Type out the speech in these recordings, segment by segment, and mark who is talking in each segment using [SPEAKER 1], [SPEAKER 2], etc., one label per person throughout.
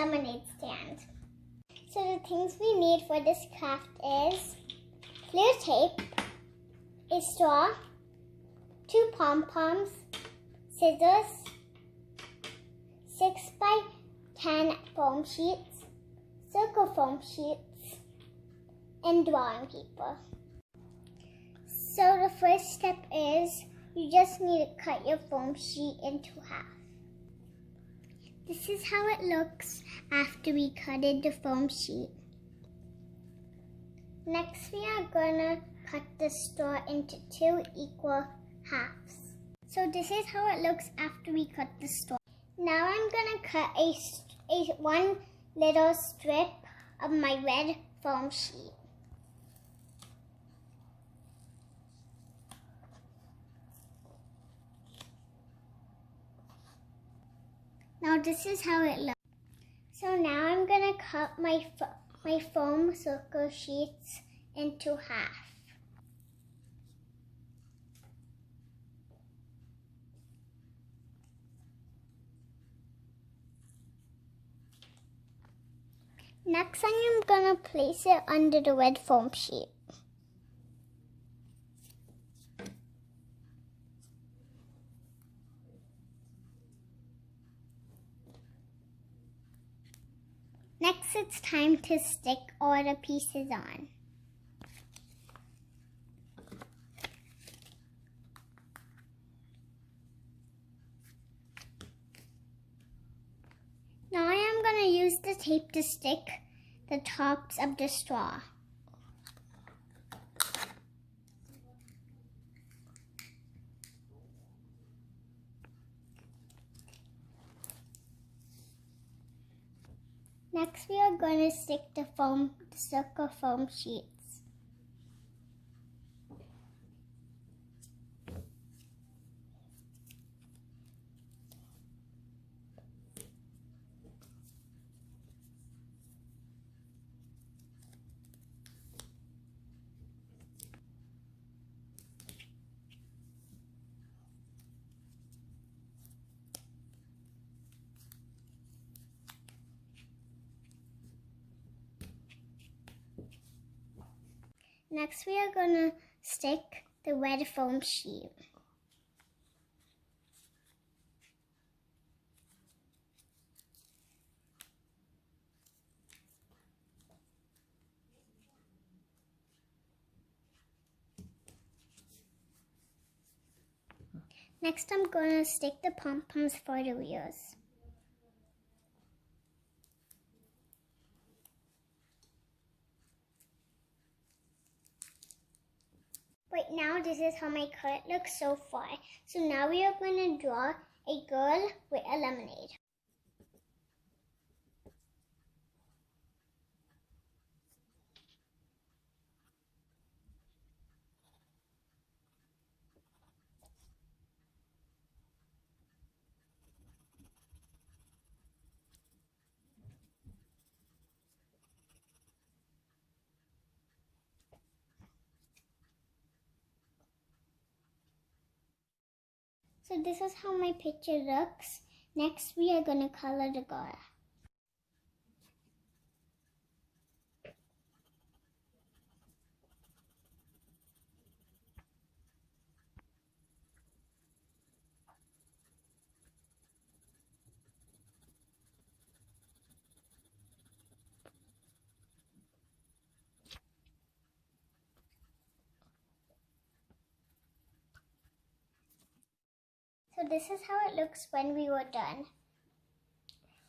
[SPEAKER 1] lemonade stand. So the things we need for this craft is clear tape, a straw, 2 pom-poms, scissors, 6 by 10 foam sheets, circle foam sheets, and drawing paper. So the first step is you just need to cut your foam sheet into half. This is how it looks after we cutted the foam sheet. Next we are gonna cut the straw into 2 equal halves. So this is how it looks after we cut the straw. Now I'm gonna cut one little strip of my red foam sheet. Now this is how it looks. So now I'm gonna cut my foam circle sheets into half. Next I'm gonna place it under the red foam sheet. Next, it's time to stick all the pieces on. Now I am going to use the tape to stick the tops of the straw. Next, we are going to stick the circle foam sheets. Next, we are going to stick the red foam sheet. Next, I'm going to stick the pom-poms for the wheels. Right now, this is how my card looks so far. So now we are going to draw a girl with a lemonade. So this is how my picture looks. Next, we are going to color the girl. So this is how it looks when we were done.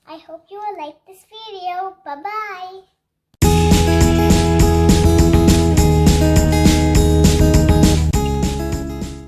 [SPEAKER 1] I hope you will like this video. Bye-bye.